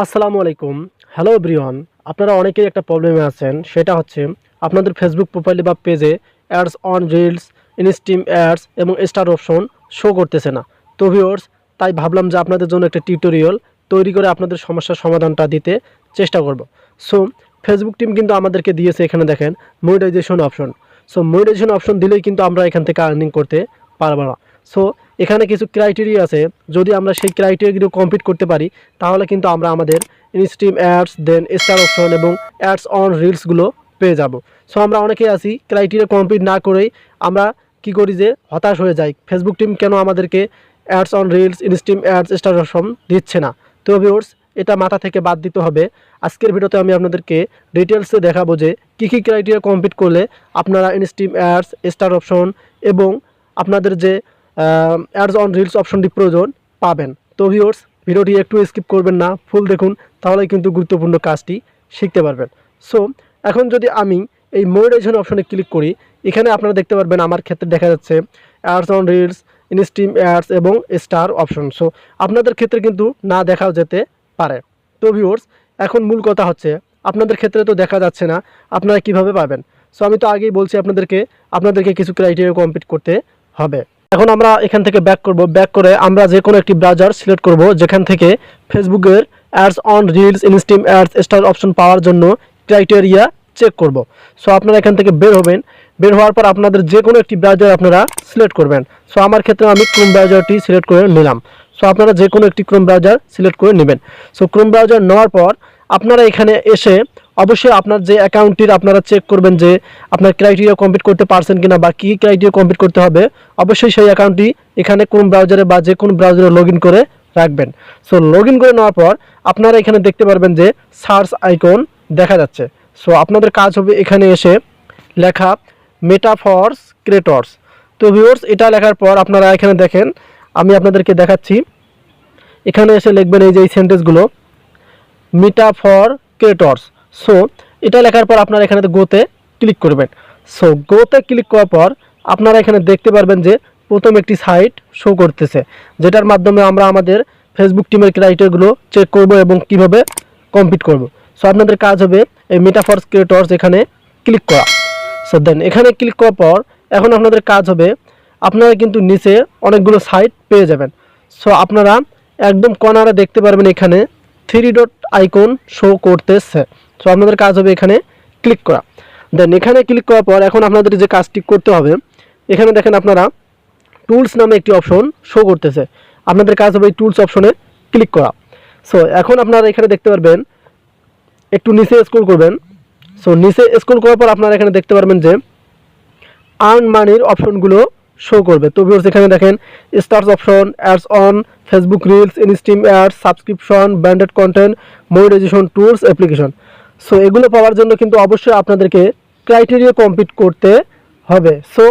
আসসালামু আলাইকুম। Hello everyone. আপনারা অনেকেই একটা প্রবলেমে আছেন, সেটা হচ্ছে আপনাদের ফেসবুক প্রোফাইলে বা পেজে ads on reels, instream ads এবং স্টার অপশন শো করতেছে না। তো ভিউয়ার্স, তাই ভাবলাম যে আপনাদের জন্য একটা টিউটোরিয়াল তৈরি করে আপনাদের সমস্যার সমাধানটা দিতে চেষ্টা করব। সো ফেসবুক টিম কিন্তু আমাদেরকে দিয়েছে, এখানে দেখেন monetisation option. So monetisation option দিলেই কিন্তু আমরা এখান থেকে আর্নিং করতে পারবো না। সো এখানে কিছু ক্রাইটেরিয়া আছে, যদি আমরা সেই ক্রাইটেরিয়াগুলো কমপ্লিট করতে পারি তাহলে কিন্তু আমরা আমাদের ইনস্ট্রিম অ্যাডস, দেন স্টার অপশন এবং অ্যাডস অন রিলসগুলো পেয়ে যাব। সো আমরা অনেকেই আছি ক্রাইটেরিয়া কমপ্লিট না করেই আমরা কি করি যে হতাশ হয়ে যাই, ফেসবুক টিম কেন আমাদেরকে ads on reels, instream ads, star option দিচ্ছে না। তো ভিউয়ার্স, এটা মাথা থেকে বাদ দিতে হবে। আজকের ভিডিওতে আমি আপনাদেরকে ডিটেলসে দেখাবো যে কী কী ক্রাইটেরিয়া কমপ্লিট করলে আপনারা ইনস্ট্রিম অ্যাডস, স্টার অপশন এবং আপনাদের যে অ্যাডস অন রিলস অপশনটি প্রয়োজন পাবেন। তো ভিউয়ার্স, ভিডিওটি একটু স্কিপ করবেন না, ফুল দেখুন, তাহলে কিন্তু গুরুত্বপূর্ণ কাজটি শিখতে পারবেন। সো এখন যদি আমি এই মনিটাইজেশন অপশনে ক্লিক করি, এখানে আপনারা দেখতে পারবেন আমার ক্ষেত্রে দেখা যাচ্ছে ads on reels, instream ads এবং স্টার অপশন। সো আপনাদের ক্ষেত্রে কিন্তু না দেখাও যেতে পারে। তো ভিউয়ার্স, এখন মূল কথা হচ্ছে আপনাদের ক্ষেত্রে তো দেখা যাচ্ছে না, আপনারা কিভাবে পাবেন। সো আমি তো আগেই বলছি আপনাদেরকে কিছু ক্রাইটেরিয়া কমপ্লিট করতে হবে। এখন আমরা এখান থেকে ব্যাক করব। ব্যাক করে আমরা যে কোনো একটি ব্রাউজার সিলেক্ট করব যেখান থেকে ফেসবুকের ads on reels, instream ads, star option পাওয়ার জন্য ক্রাইটেরিয়া চেক করব। সো আপনারা এখান থেকে বের হবেন। বের হওয়ার পর আপনাদের যে কোনো একটি ব্রাউজার আপনারা সিলেক্ট করবেন। সো আমার ক্ষেত্রে আমি ক্রোম ব্রাউজারটি সিলেক্ট করে নিলাম। সো আপনারা যে কোনো একটি ক্রোম ব্রাউজার সিলেক্ট করে নেবেন। সো ক্রোম ব্রাউজার নেওয়ার পর আপনারা এখানে এসে অবশ্যই আপনার যে অ্যাকাউন্টটির আপনারা চেক করবেন যে আপনার ক্রাইটেরিয়া কমপ্লিট করতে পারছেন কিনা বা কী ক্রাইটেরিয়া কমপ্লিট করতে হবে। অবশ্যই সেই অ্যাকাউন্টটি এখানে ক্রোম ব্রাউজারে বা যে কোনো ব্রাউজারে লগ ইন করে রাখবেন। সো লগ ইন করে নেওয়ার পর আপনারা এখানে দেখতে পারবেন যে সার্চ আইকন দেখা যাচ্ছে। সো আপনাদের কাজ হবে এখানে এসে লেখা মেটাফর্স ক্রিয়েটর্স। তো ভিউয়ার্স, এটা লেখার পর আপনারা এখানে দেখেন, আমি আপনাদেরকে দেখাচ্ছি। এখানে এসে লিখবেন এই যে এই সেন্টেন্সগুলো, মিটা ফর ক্রিয়েটর্স। সো এটা লেখার পর আপনারা এখানে গোতে ক্লিক করবেন। সো গোতে ক্লিক করার পর আপনারা এখানে দেখতে পারবেন যে প্রথম একটি সাইট শো করতেছে, যেটার মাধ্যমে আমরা আমাদের ফেসবুক টিমের ক্রাইটেরিয়াগুলো চেক করব এবং কিভাবে কমপ্লিট করব। সো আপনাদের কাজ হবে এই মেটাফর্স ক্রিয়েটর্স এখানে ক্লিক করা। সো দেন এখানে ক্লিক করার পর এখন আপনাদের কাজ হবে, আপনারা কিন্তু নিচে অনেকগুলো সাইট পেয়ে যাবেন। সো আপনারা একদম কর্নারে দেখতে পারবেন এখানে 3 ডট আইকন শো করতেছে। সো আপনাদের কাজ হবে এখানে ক্লিক করা। দেন এখানে ক্লিক করার পর এখন আপনাদের যে কাজটি করতে হবে, এখানে দেখেন আপনারা টুলস নামে একটি অপশন শো করতেছে। আপনাদের কাজ হবে এই টুলস অপশনে ক্লিক করা। সো এখন আপনারা এখানে দেখতে পারবেন, একটু নিচে স্ক্রল করবেন। সো নিচে স্ক্রল করার পর আপনারা এখানে দেখতে পারবেন যে আর্ন মানির অপশনগুলো শো করবে। তো ভিউয়ার্স, এখানে দেখেন stars option, ads on Facebook reels, instream ads, subscription, branded content, monetisation tools, application. So এগুলো পাওয়ার জন্য কিন্তু অবশ্যই আপনাদেরকে ক্রাইটেরিয়া কমপ্লিট করতে হবে। সো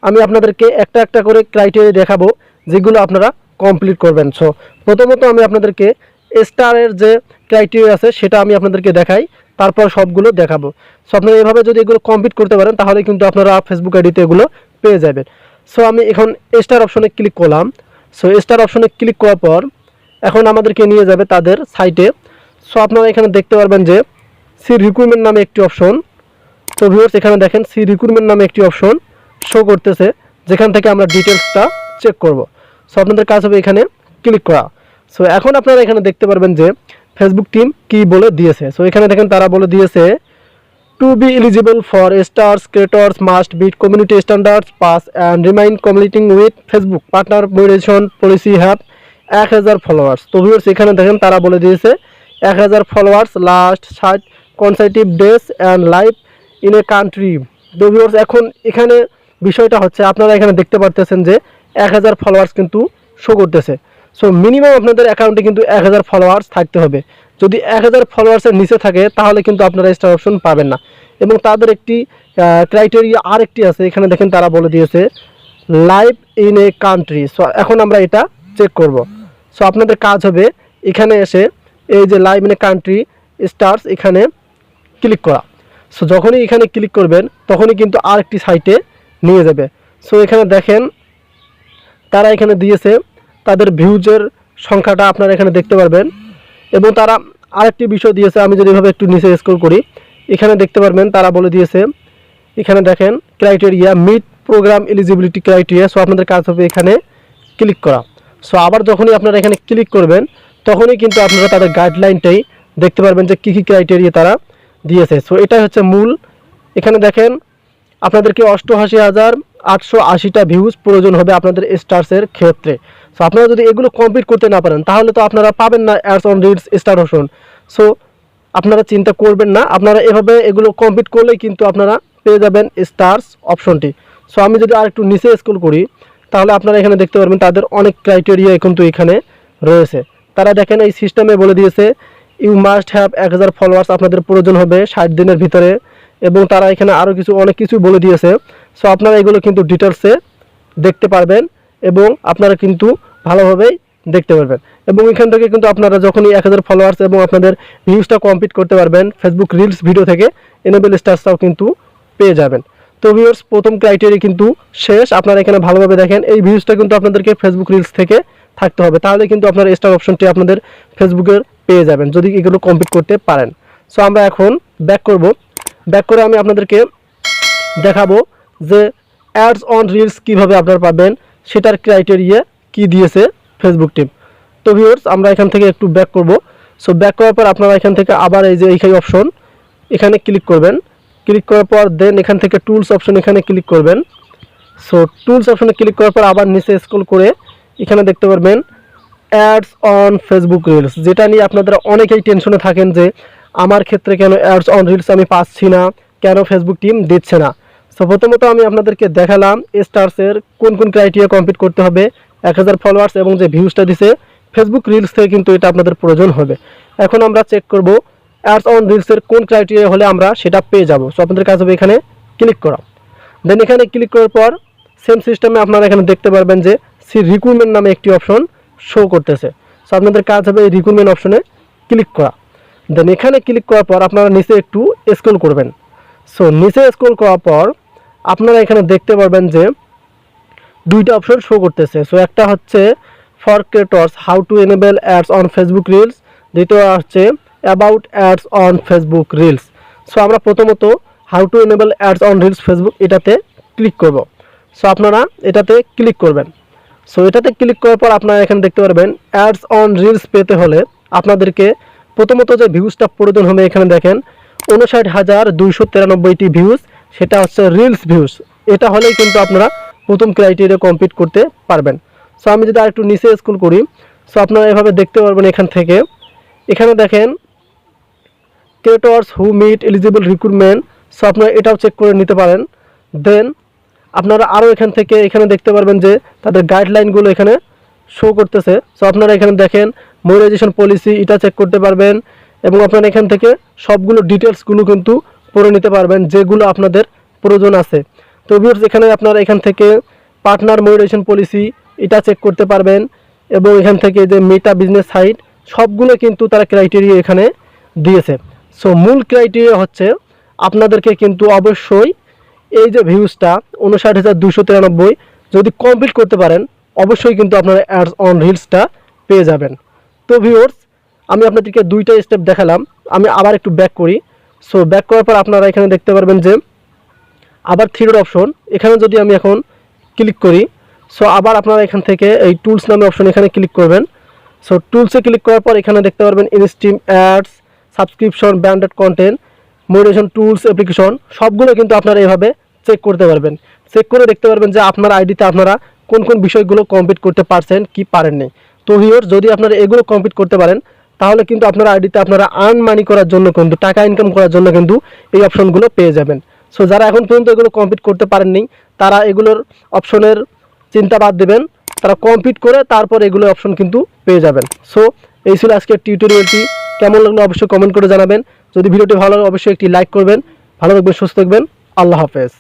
আমি আপনাদেরকে একটা একটা করে ক্রাইটেরিয়া দেখাবো যেগুলো আপনারা কমপ্লিট করবেন। সো প্রথমত আমি আপনাদেরকে স্টারের যে ক্রাইটেরিয়া আছে সেটা আমি আপনাদেরকে দেখাই, তারপর সবগুলো দেখাবো। সো আপনারা এভাবে যদি এগুলো কমপ্লিট করতে পারেন তাহলে কিন্তু আপনারা ফেসবুক আইডিতে এগুলো পেয়ে যাবেন। সো আমি এখন স্টার অপশনে ক্লিক করলাম। সো স্টার অপশনে ক্লিক করার পর এখন আমাদেরকে নিয়ে যাবে তাদের সাইটে। সো আপনারা এখানে দেখতে পারবেন যে সি রিক্রুটমেন্ট নামে একটি অপশন। তো ভিউয়ার্স, এখানে দেখেন সি রিক্রুটমেন্ট নামে একটি অপশন শো করতেছে, যেখান থেকে আমরা ডিটেলসটা চেক করব। সো আপনাদের কাজ হবে এখানে ক্লিক করা। সো এখন আপনারা এখানে দেখতে পারবেন যে ফেসবুক টিম কি বলে দিয়েছে। সো এখানে দেখেন তারা বলে দিয়েছে, to be eligible for stars creators must meet community standards pass and remain compliant with Facebook partner monetization policy have 1000 followers. তো ভিউয়ার্স, এখানে দেখেন তারা বলে দিয়েছে 1000 followers, last 60 consecutive days and live in a country. তো viewers, এখন এখানে বিষয়টা হচ্ছে আপনারা এখানে দেখতে পারতেছেন যে 1000 ফলোয়ার্স কিন্তু শো করতেছে। সো মিনিমাম আপনাদের অ্যাকাউন্টে কিন্তু 1000 ফলোয়ার্স থাকতে হবে। যদি 1000 ফলোয়ার্সের নিচে থাকে তাহলে কিন্তু আপনারা স্টার অপশন পাবেন না। এবং তাদের একটি ক্রাইটেরিয়া আরেকটি আছে, এখানে দেখেন তারা বলে দিয়েছে live in a country. So এখন আমরা এটা চেক করব। সো আপনাদের কাজ হবে এখানে এসে এই যে live in a country stars এখানে ক্লিক করা। সো যখনই এখানে ক্লিক করবেন তখনই কিন্তু আরেকটি সাইটে নিয়ে যাবে। সো এখানে দেখেন তারা এখানে দিয়েছে তাদের ভিউজের সংখ্যাটা আপনারা এখানে দেখতে পারবেন, এবং তারা আরেকটি বিষয় দিয়েছে, আমি যদি এভাবে একটু নিচে স্ক্রল করি এখানে দেখতে পারবেন তারা বলে দিয়েছে, এখানে দেখেন criteria meet programme eligibility criteria. So আপনাদের কাজ হবে এখানে ক্লিক করা। সো আবার যখনই আপনারা এখানে ক্লিক করবেন তখনই কিন্তু আপনারা তাদের গাইডলাইনটাই দেখতে পারবেন যে কী কী ক্রাইটেরিয়া তারা দিয়েছে। সো এটাই হচ্ছে মূল। এখানে দেখেন আপনাদেরকে 88,880টা ভিউজ প্রয়োজন হবে আপনাদের স্টার্সের ক্ষেত্রে। সো আপনারা যদি এগুলো কমপ্লিট করতে না পারেন তাহলে তো আপনারা পাবেন না ads on reels star option. So আপনারা চিন্তা করবেন না, আপনারা এভাবে এগুলো কমপ্লিট করলেই কিন্তু আপনারা পেয়ে যাবেন স্টার্স অপশনটি। সো আমি যদি আর একটু নিচে স্ক্রল করি তাহলে আপনারা এখানে দেখতে পারবেন তাদের অনেক ক্রাইটেরিয়া কিন্তু এখানে রয়েছে। তারা দেখেন এই সিস্টেমে বলে দিয়েছে ইউ মাস্ট হ্যাভ 1000 ফলোয়ার্স আপনাদের প্রয়োজন হবে 60 দিনের ভিতরে, এবং তারা এখানে আরও অনেক কিছু বলে দিয়েছে। সো আপনারা এগুলো কিন্তু ডিটেলসে দেখতে পারবেন এবং আপনারা কিন্তু ভালোভাবেই দেখতে পারবেন। এবং এখান থেকে কিন্তু আপনারা যখনই 1000 ফলোয়ার্স এবং আপনাদের ভিউজটা কমপ্লিট করতে পারবেন ফেসবুক রিলস ভিডিও থেকে এনেবল স্টার্সটাও কিন্তু পেয়ে যাবেন। তো ভিউয়ার্স প্রথম ক্রাইটেরিয়া কিন্তু শেষ। আপনারা এখানে ভালোভাবে দেখেন এই ভিউজটা কিন্তু আপনাদেরকে ফেসবুক রিলস থেকে থাকতে হবে, তাহলে কিন্তু আপনার স্টার অপশনটি আপনাদের ফেসবুকের পেয়ে যাবেন যদি এগুলো কমপ্লিট করতে পারেন। সো আমরা এখন ব্যাক করব। ব্যাক করে আমি আপনাদেরকে দেখাবো যে অ্যাডস অন রিলস কীভাবে আপনারা পাবেন, সেটার ক্রাইটেরিয়া কি দিয়েছে ফেসবুক টিম। তো ভিউয়ার্স আমরা এখান থেকে একটু ব্যাক করব। সো ব্যাক করার পর আপনারা এখান থেকে আবার এই যে এইখানে অপশন এখানে ক্লিক করবেন। ক্লিক করার পর দেন এখান থেকে টুলস অপশন এখানে ক্লিক করবেন। সো টুলস অপশনে ক্লিক করার পর আবার নিচে স্ক্রল করে এখানে দেখতে পারবেন অ্যাডস অন ফেসবুক রিলস, যেটা নিয়ে আপনারা অনেকেই টেনশনে থাকেন যে আমার ক্ষেত্রে কেন অ্যাডস অন রিলস আমি পাচ্ছি না, কেন ফেসবুক টিম দিচ্ছে না। সো প্রথমত আমি আপনাদেরকে দেখালাম স্টার্সের কোন কোন ক্রাইটেরিয়া কমপ্লিট করতে হবে, 1000 ফলোয়ার্স এবং যে ভিউজটা দিছে ফেসবুক রিলস থেকে কিন্তু এটা আপনাদের প্রয়োজন হবে। এখন আমরা চেক করব অ্যাডস অন রিলসের কোন ক্রাইটেরিয়া হলে আমরা সেটা পেয়ে যাব। সো আপনাদের কাজ হবে এখানে ক্লিক করা। দেন এখানে ক্লিক করার পর সেম সিস্টেমে আপনারা এখানে দেখতে পারবেন যে সি রিক্রুটমেন্ট নামে একটি অপশন শো করতেছে। সো আপনাদের কাজ হবে এই রিক্রুটমেন্ট অপশনে ক্লিক করা। দেন এখানে ক্লিক করার পর আপনারা নিচে একটু স্ক্রল করবেন। সো নিচে স্ক্রল করার পর আপনারা এখানে দেখতে পারবেন যে দুইটা অপশন শো করতেছে। সো একটা হচ্ছে for creators how to enable ads on Facebook reels, দ্বিতীয় হচ্ছে about ads on Facebook reels. So আমরা প্রথমত how to enable ads on reels Facebook এটাতে ক্লিক করব। সো আপনারা এটাতে ক্লিক করবেন। সো এটাতে ক্লিক করার পর আপনারা এখানে দেখতে পারবেন অ্যাডস অন রিলস পেতে হলে আপনাদেরকে প্রথমত যে ভিউজটা প্রয়োজন হবে এখানে দেখেন 59,293টি ভিউজ, সেটা হচ্ছে রিলস ভিউজ। এটা হলেই কিন্তু আপনারা প্রথম ক্রাইটেরিয়া কমপ্লিট করতে পারবেন। সো আমি যদি আরেকটু নিচে স্ক্রল করি সো আপনারা এভাবে দেখতে পারবেন এখান থেকে এখানে দেখেন creators who meet eligible recruitment. So আপনারা এটাও চেক করে নিতে পারেন। দেন আপনারা আরও এখান থেকে এখানে দেখতে পারবেন যে তাদের গাইডলাইনগুলো এখানে শো করতেছে। সো আপনারা এখানে দেখেন মনিটাইজেশন পলিসি এটা চেক করতে পারবেন এবং আপনারা এখান থেকে সবগুলো ডিটেলসগুলো কিন্তু পড়ে নিতে পারবেন যেগুলো আপনাদের প্রয়োজন আছে। তো ভিউয়ার্স এখানে আপনারা এখান থেকে পার্টনার মনিটাইজেশন পলিসি এটা চেক করতে পারবেন এবং এখান থেকে যে মেটা বিজনেস সাইট সবগুলো কিন্তু তারা ক্রাইটেরিয়া এখানে দিয়েছে। সো মূল ক্রাইটেরিয়া হচ্ছে আপনাদেরকে কিন্তু অবশ্যই এই যে ভিউজটা 59,293 যদি কমপ্লিট করতে পারেন অবশ্যই কিন্তু আপনারা অ্যাডস অন রিলসটা পেয়ে যাবেন। তো ভিউয়ার্স আমি আপনাদেরকে দুইটা স্টেপ দেখালাম, আমি আবার একটু ব্যাক করি। সো ব্যাক করার পর আপনারা এখানে দেখতে পারবেন যে আবার থ্রি ডট অপশন এখানে যদি আমি এখন ক্লিক করি সো আবার আপনারা এখান থেকে এই টুলস নামে অপশন এখানে ক্লিক করবেন। সো টুলসে ক্লিক করার পর এখানে দেখতে পারবেন instream ads, subscription, branded content, monetisation tools, application সবগুলো কিন্তু আপনারা এভাবে চেক করতে পারবেন। চেক করে দেখতে পারবেন যে আপনার আইডিতে আপনারা কোন কোন বিষয়গুলো কমপ্লিট করতে পারছেন কি পারেননি। তো ভিউয়ার্স যদি আপনারা এগুলো কমপ্লিট করতে পারেন তাহলে কিন্তু আপনার আইডিতে আপনারা আর্ন মানি করার জন্য কিন্তু টাকা ইনকাম করার জন্য কিন্তু এই অপশনগুলো পেয়ে যাবেন। সো যারা এখন পর্যন্ত এগুলো কমপ্লিট করতে পারেননি তারা এগুলোর অপশনের চিন্তা বাদ দেবেন, তারা কমপ্লিট করে তারপর এগুলো অপশন কিন্তু পেয়ে যাবেন। সো এই ছিল আজকের টিউটোরিয়ালটি, কেমন লাগলো অবশ্যই কমেন্ট করে জানাবেন। যদি ভিডিওটি ভালো লাগে অবশ্যই একটি লাইক করবেন। ভালো থাকবেন, সুস্থ থাকবেন, আল্লাহ হাফেজ।